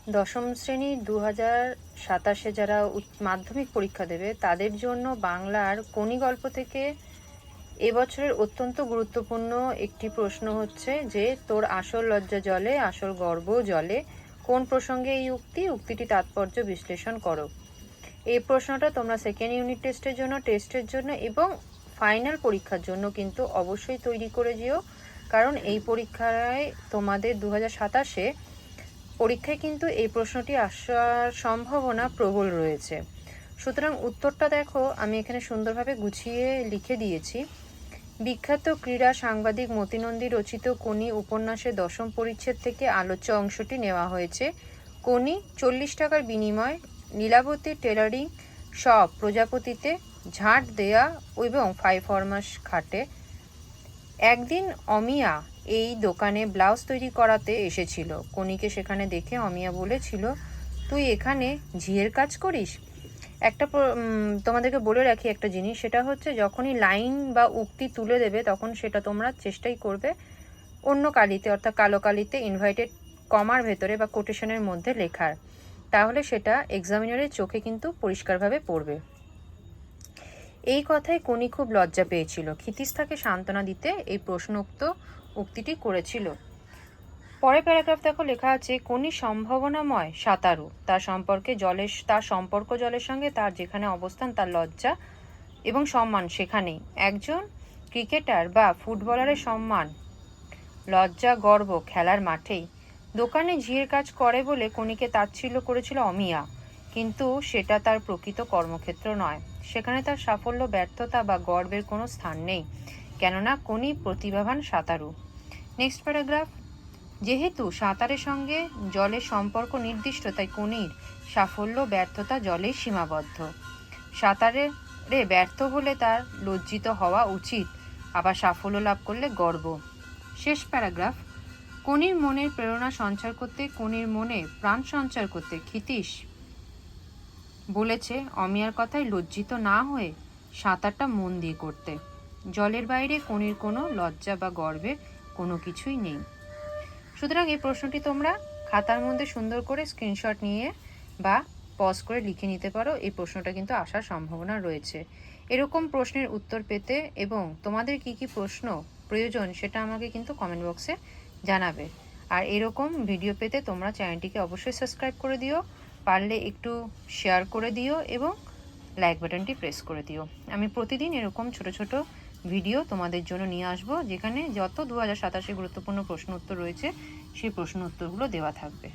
দশম শ্রেণী 2027 যারা মাধ্যমিক পরীক্ষা দেবে তাদের জন্য বাংলার কোনি গল্প থেকে এবছরের অত্যন্ত গুরুত্বপূর্ণ একটি প্রশ্ন হচ্ছে যে তোর আসল লজ্জা জলে আসল গর্ব জলে, কোন প্রসঙ্গে এই উক্তিটি তাৎপর্য বিশ্লেষণ করো। এই প্রশ্নটা তোমরা সেকেন্ড ইউনিট টেস্টের জন্য এবং ফাইনাল পরীক্ষার জন্য কিন্তু অবশ্যই তৈরি করে যেও, কারণ এই পরীক্ষায় তোমাদের 2027 পরীক্ষায় কিন্তু এই প্রশ্নটি আসার সম্ভাবনা প্রবল রয়েছে। সুতরাং উত্তরটা দেখো, আমি এখানে সুন্দরভাবে গুছিয়ে লিখে দিয়েছি। বিখ্যাত ক্রীড়া সাংবাদিক মতি নন্দী রচিত কোনি উপন্যাসের 10ম পরিচ্ছেদ থেকে আলোচ্য অংশটি নেওয়া হয়েছে। কোনি 40 টাকার বিনিময় লীলাবতী টেলারিং শপ প্রজাপতিতে ঝাঁট দেয়া এবং 5 ফরমাস খাটে। একদিন অমিয়া এই দোকানে ব্লাউজ তৈরি করাতে এসেছিল। কোনিকে সেখানে দেখে অমিয়া বলেছিল, তুই এখানে ঝিয়ের কাজ করিস? তোমাদেরকে বলে রাখি একটা জিনিস, সেটা হচ্ছে যখনই লাইন বা উক্তি তুলে দেবে তখন সেটা তোমরা চেষ্টাই করবে অন্য কালিতে, অর্থাৎ কালো কালিতে ইনভার্টেড কমার ভেতরে বা কোটেশনের মধ্যে লেখার, তাহলে সেটা এক্সামিনারের চোখে কিন্তু পরিষ্কারভাবে পড়বে। এই কথায় কোনি খুব লজ্জা পেয়েছিল। ক্ষিতিস্থাকে সান্ত্বনা দিতে এই প্রশ্নোক্ত উক্তিটি করেছিল। পরে প্যারাগ্রাফ দেখো, লেখা আছে কোনি সম্ভাবনাময় সাঁতারু, তার সম্পর্ক জলের সঙ্গে তার যেখানে অবস্থান তার লজ্জা এবং সম্মান সেখানেই। একজন ক্রিকেটার বা ফুটবলারের সম্মান লজ্জা গর্ব খেলার মাঠেই। দোকানে ঝিয়ের কাজ করে বলে কোনিকে তাচ্ছিল্য করেছিল অমিয়া, কিন্তু সেটা তার প্রকৃত কর্মক্ষেত্র নয়। সেখানে তার সাফল্য ব্যর্থতা বা গর্বের কোনো স্থান নেই, কেননা কোনি প্রতিভাবান সাঁতারু। নেক্সট প্যারাগ্রাফ, যেহেতু সাঁতারের সঙ্গে জলের সম্পর্ক নির্দিষ্ট, তাই কোনির সাফল্য ব্যর্থতা জলেই সীমাবদ্ধ। সাঁতারে ব্যর্থ হলে তার লজ্জিত হওয়া উচিত, আবার সাফল্য লাভ করলে গর্ব। শেষ প্যারাগ্রাফ, কোনির মনের প্রেরণা সঞ্চার করতে, কোনির মনে প্রাণ সঞ্চার করতে ক্ষিতীশ বলেছে অমিয়ার কথায় লজ্জিত না হয়ে সাঁতারটা মন দিয়ে করতে। জলের বাইরে কোনির কোনো লজ্জা বা গর্বের কোনো কিছুই নেই। সুতরাং এই প্রশ্নটি তোমরা খাতার মধ্যে সুন্দর করে স্ক্রিনশট নিয়ে বা পজ করে লিখে নিতে পারো। এই প্রশ্নটা কিন্তু আসার সম্ভাবনা রয়েছে। এরকম প্রশ্নের উত্তর পেতে এবং তোমাদের কি কি প্রশ্ন প্রয়োজন সেটা আমাকে কিন্তু কমেন্ট বক্সে জানাবে। আর এরকম ভিডিও পেতে তোমরা চ্যানেলটিকে অবশ্যই সাবস্ক্রাইব করে দিও, পারলে একটু শেয়ার করে দিও এবং লাইক বাটনটি প্রেস করে দিও। আমি প্রতিদিন এরকম ছোট ছোট ভিডিও তোমাদের জন্য নিয়ে আসবো, যেখানে যত 2027 গুরুত্বপূর্ণ প্রশ্ন উত্তর রয়েছে সেই প্রশ্ন উত্তরগুলো দেওয়া থাকবে।